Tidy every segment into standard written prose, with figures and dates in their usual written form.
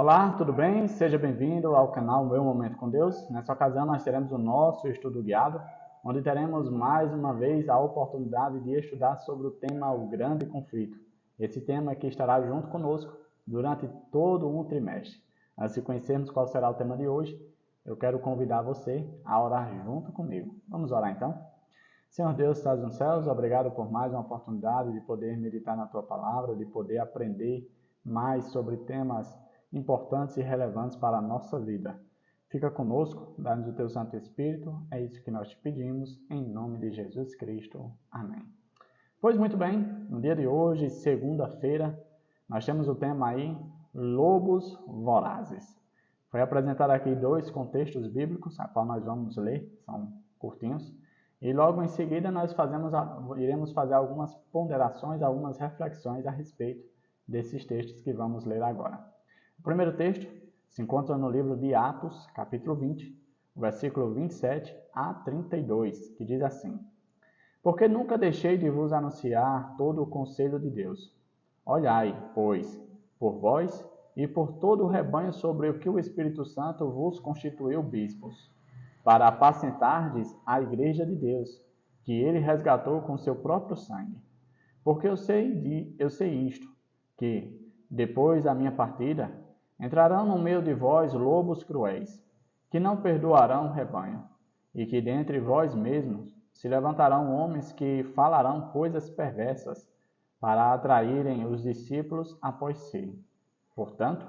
Olá, tudo bem? Seja bem-vindo ao canal Meu Momento com Deus. Nessa ocasião nós teremos o nosso estudo guiado, onde teremos mais uma vez a oportunidade de estudar sobre o tema O Grande Conflito. Esse tema que estará junto conosco durante todo um trimestre. Antes de conhecermos qual será o tema de hoje, eu quero convidar você a orar junto comigo. Vamos orar então? Senhor Deus, que estás nos céus, obrigado por mais uma oportunidade de poder meditar na Tua Palavra, de poder aprender mais sobre temas importantes e relevantes para a nossa vida. Fica conosco, dá-nos o Teu Santo Espírito, é isso que nós te pedimos, em nome de Jesus Cristo. Amém. Pois muito bem, no dia de hoje, segunda-feira, nós temos o tema aí, lobos vorazes. Foi apresentado aqui dois contextos bíblicos, a qual nós vamos ler, são curtinhos, e logo em seguida nós iremos fazer algumas ponderações, algumas reflexões a respeito desses textos que vamos ler agora. O primeiro texto se encontra no livro de Atos, capítulo 20, versículo 27 a 32, que diz assim: Porque nunca deixei de vos anunciar todo o conselho de Deus. Olhai, pois, por vós e por todo o rebanho sobre o que o Espírito Santo vos constituiu bispos, para apacentardes a igreja de Deus, que ele resgatou com seu próprio sangue. Porque eu sei isto, que, depois da minha partida, entrarão no meio de vós lobos cruéis, que não perdoarão o rebanho, e que dentre vós mesmos se levantarão homens que falarão coisas perversas, para atraírem os discípulos após si. Portanto,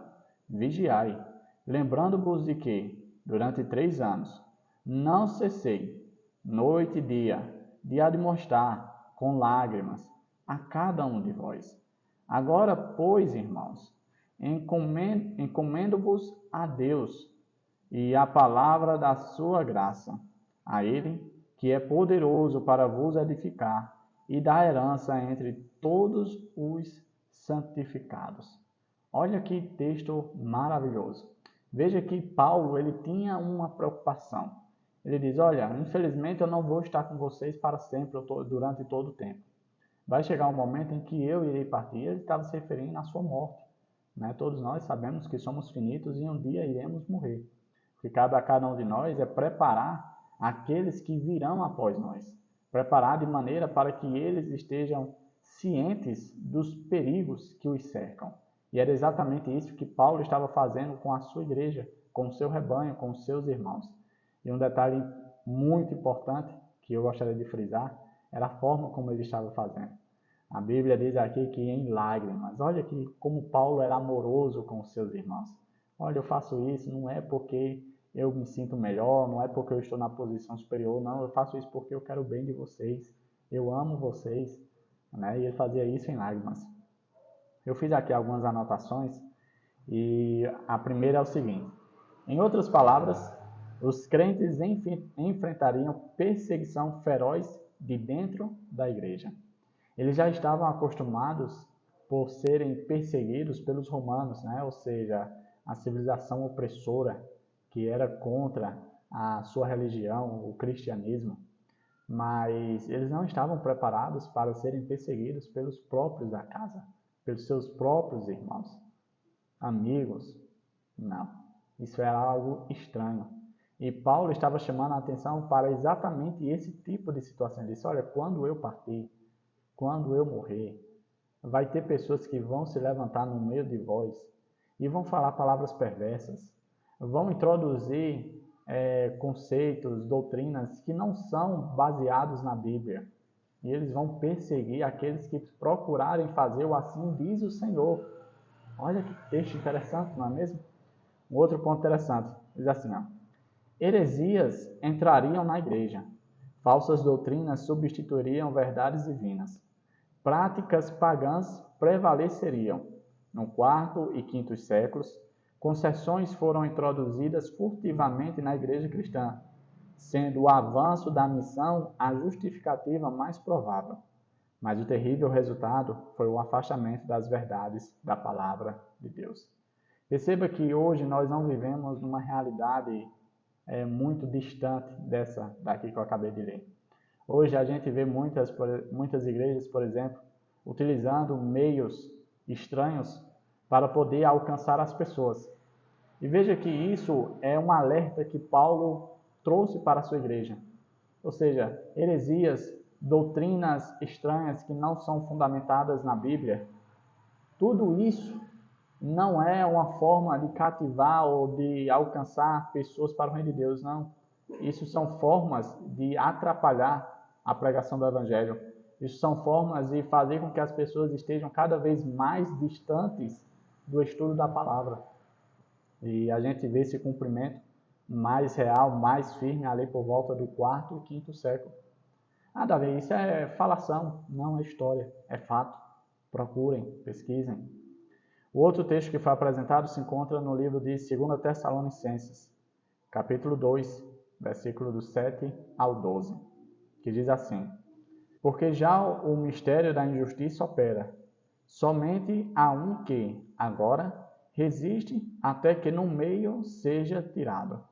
vigiai, lembrando-vos de que, durante 3 anos, não cessei, noite e dia, de admoestar com lágrimas a cada um de vós. Agora, pois, irmãos, encomendo-vos a Deus e à palavra da sua graça, a Ele, que é poderoso para vos edificar e dar herança entre todos os santificados. Olha que texto maravilhoso. Veja que Paulo ele tinha uma preocupação. Ele diz, olha, infelizmente eu não vou estar com vocês para sempre, durante todo o tempo. Vai chegar um momento em que eu irei partir. Ele estava se referindo à sua morte. Né? Todos nós sabemos que somos finitos e um dia iremos morrer. O que cabe a cada um de nós é preparar aqueles que virão após nós. Preparar de maneira para que eles estejam cientes dos perigos que os cercam. E era exatamente isso que Paulo estava fazendo com a sua igreja, com o seu rebanho, com os seus irmãos. E um detalhe muito importante que eu gostaria de frisar era a forma como ele estava fazendo. A Bíblia diz aqui que em lágrimas. Olha que como Paulo era amoroso com os seus irmãos. Olha, eu faço isso não é porque eu me sinto melhor, não é porque eu estou na posição superior, não. Eu faço isso porque eu quero o bem de vocês. Eu amo vocês. Né? E ele fazia isso em lágrimas. Eu fiz aqui algumas anotações e a primeira é o seguinte. Em outras palavras, os crentes enfrentariam perseguição feroz de dentro da igreja. Eles já estavam acostumados por serem perseguidos pelos romanos, né? Ou seja, a civilização opressora que era contra a sua religião, o cristianismo. Mas eles não estavam preparados para serem perseguidos pelos próprios da casa, pelos seus próprios irmãos, amigos. Não, isso era algo estranho. E Paulo estava chamando a atenção para exatamente esse tipo de situação. Ele disse, olha, quando eu partir, quando eu morrer, vai ter pessoas que vão se levantar no meio de vós e vão falar palavras perversas, vão introduzir conceitos, doutrinas que não são baseados na Bíblia. E eles vão perseguir aqueles que procurarem fazer o assim diz o Senhor. Olha que texto interessante, não é mesmo? Um outro ponto interessante, diz assim, ó, heresias entrariam na igreja, falsas doutrinas substituiriam verdades divinas, práticas pagãs prevaleceriam. No quarto e quinto séculos, concessões foram introduzidas furtivamente na igreja cristã, sendo o avanço da missão a justificativa mais provável. Mas o terrível resultado foi o afastamento das verdades da palavra de Deus. Perceba que hoje nós não vivemos numa realidade muito distante daqui que eu acabei de ler. Hoje a gente vê muitas igrejas, por exemplo, utilizando meios estranhos para poder alcançar as pessoas. E veja que isso é um alerta que Paulo trouxe para a sua igreja. Ou seja, heresias, doutrinas estranhas que não são fundamentadas na Bíblia, tudo isso não é uma forma de cativar ou de alcançar pessoas para o reino de Deus, não. Isso são formas de atrapalhar a pregação do Evangelho. Isso são formas de fazer com que as pessoas estejam cada vez mais distantes do estudo da palavra. E a gente vê esse cumprimento mais real, mais firme ali por volta do 4º e 5º século. Davi, isso é falação, não é história, é fato. Procurem, pesquisem. O outro texto que foi apresentado se encontra no livro de 2 Tessalonicenses, capítulo 2, versículo do 7 ao 12, que diz assim: Porque já o mistério da injustiça opera, somente há um que, agora, resiste até que no meio seja tirado.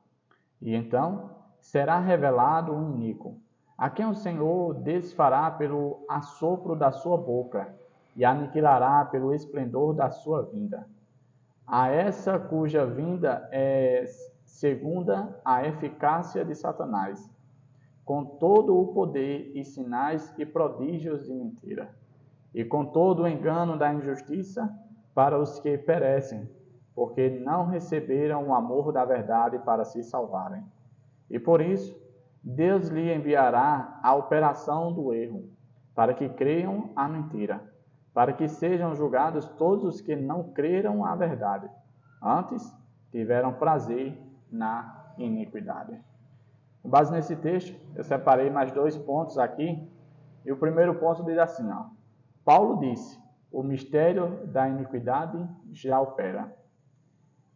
E então será revelado o iníquo, a quem o Senhor desfará pelo assopro da sua boca e aniquilará pelo esplendor da sua vinda. A essa cuja vinda é segunda a eficácia de Satanás, com todo o poder e sinais e prodígios de mentira, e com todo o engano da injustiça para os que perecem, porque não receberam o amor da verdade para se salvarem. E por isso, Deus lhe enviará a operação do erro, para que creiam a mentira, para que sejam julgados todos os que não creram a verdade, antes tiveram prazer na iniquidade. Com base nesse texto, eu separei mais 2 pontos aqui, e o primeiro ponto diz assim, Paulo disse, o mistério da iniquidade já opera.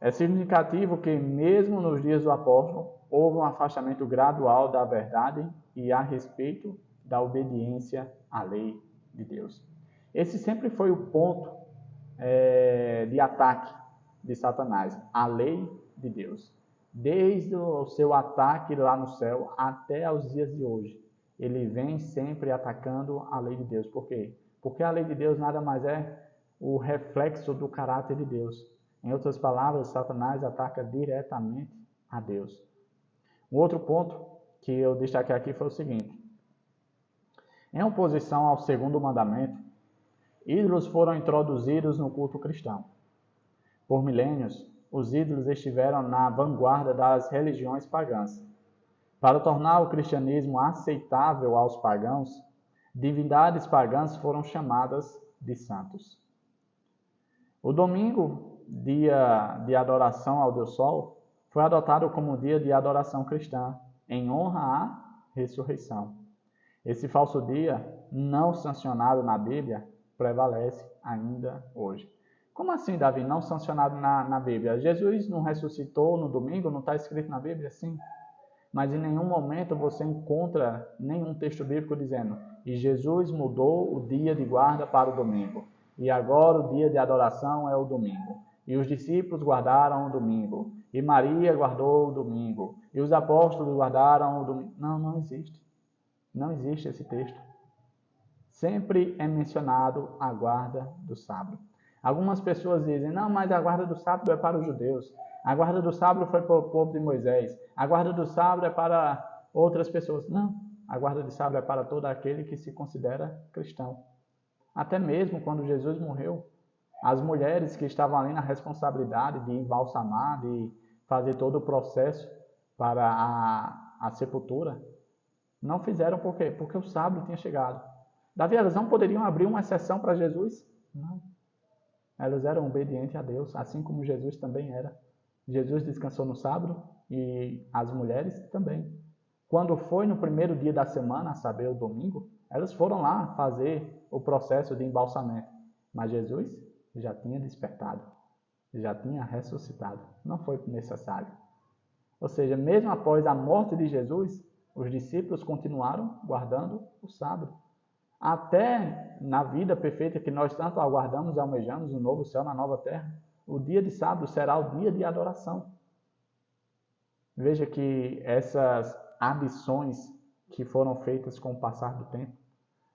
É significativo que, mesmo nos dias do apóstolo, houve um afastamento gradual da verdade e a respeito da obediência à lei de Deus. Esse sempre foi o ponto de ataque de Satanás, a lei de Deus. Desde o seu ataque lá no céu até os dias de hoje, ele vem sempre atacando a lei de Deus. Por quê? Porque a lei de Deus nada mais é o reflexo do caráter de Deus. Em outras palavras, Satanás ataca diretamente a Deus. Um outro ponto que eu destaquei aqui foi o seguinte: em oposição ao segundo mandamento, ídolos foram introduzidos no culto cristão. Por milênios, os ídolos estiveram na vanguarda das religiões pagãs. Para tornar o cristianismo aceitável aos pagãos, divindades pagãs foram chamadas de santos. O domingo, dia de adoração ao Deus Sol, foi adotado como dia de adoração cristã, em honra à ressurreição. Esse falso dia, não sancionado na Bíblia, prevalece ainda hoje. Como assim, Davi, não sancionado na Bíblia? Jesus não ressuscitou no domingo, não está escrito na Bíblia? Sim. Mas em nenhum momento você encontra nenhum texto bíblico dizendo e Jesus mudou o dia de guarda para o domingo. E agora o dia de adoração é o domingo. E os discípulos guardaram o domingo. E Maria guardou o domingo. E os apóstolos guardaram o domingo. Não, não existe. Não existe esse texto. Sempre é mencionado a guarda do sábado. Algumas pessoas dizem, não, mas a guarda do sábado é para os judeus. A guarda do sábado foi para o povo de Moisés. A guarda do sábado é para outras pessoas. Não, a guarda de sábado é para todo aquele que se considera cristão. Até mesmo quando Jesus morreu, as mulheres que estavam ali na responsabilidade de embalsamar, de fazer todo o processo para a sepultura, não fizeram por quê? Porque o sábado tinha chegado. Davi, elas não poderiam abrir uma exceção para Jesus? Não. Elas eram obedientes a Deus, assim como Jesus também era. Jesus descansou no sábado e as mulheres também. Quando foi no primeiro dia da semana, a saber, o domingo, elas foram lá fazer o processo de embalsamento. Mas Jesus já tinha despertado, já tinha ressuscitado. Não foi necessário. Ou seja, mesmo após a morte de Jesus, os discípulos continuaram guardando o sábado. Até na vida perfeita que nós tanto aguardamos e almejamos, no novo céu, na nova terra, o dia de sábado será o dia de adoração. Veja que essas adições que foram feitas com o passar do tempo,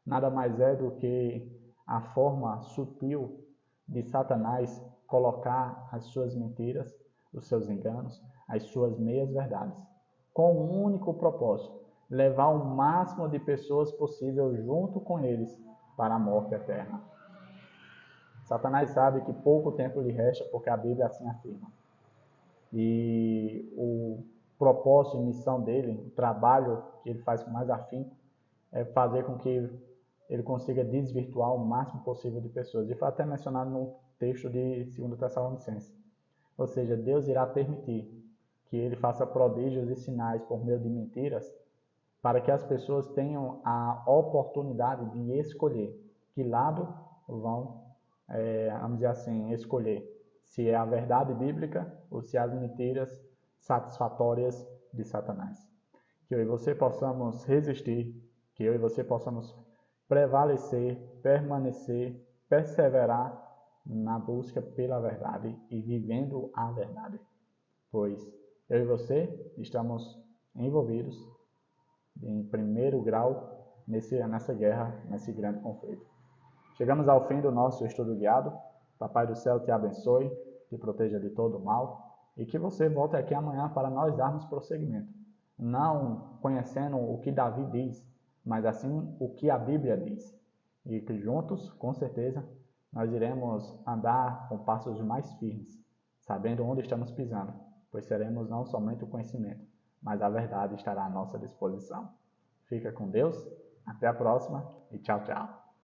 nada mais é do que a forma sutil de Satanás colocar as suas mentiras, os seus enganos, as suas meias-verdades, com um único propósito: levar o máximo de pessoas possível junto com eles para a morte eterna. Satanás sabe que pouco tempo lhe resta, porque a Bíblia assim afirma. E o propósito e missão dele, o trabalho que ele faz com mais afinco, é fazer com que ele consiga desvirtuar o máximo possível de pessoas. E foi até mencionado no texto de 2 Tessalonicenses. Ou seja, Deus irá permitir que ele faça prodígios e sinais por meio de mentiras, para que as pessoas tenham a oportunidade de escolher que lado vão, vamos dizer assim, escolher. Se é a verdade bíblica ou se é as mentiras satisfatórias de Satanás. Que eu e você possamos resistir, que eu e você possamos prevalecer, permanecer, perseverar na busca pela verdade e vivendo a verdade. Pois eu e você estamos envolvidos em primeiro grau nessa guerra, nesse grande conflito. Chegamos ao fim do nosso estudo guiado. Papai do céu te abençoe, te proteja de todo o mal e que você volte aqui amanhã para nós darmos prosseguimento. Não conhecendo o que Davi diz, mas assim o que a Bíblia diz. E que juntos, com certeza, nós iremos andar com passos mais firmes, sabendo onde estamos pisando, pois teremos não somente o conhecimento, mas a verdade estará à nossa disposição. Fica com Deus, até a próxima e tchau, tchau.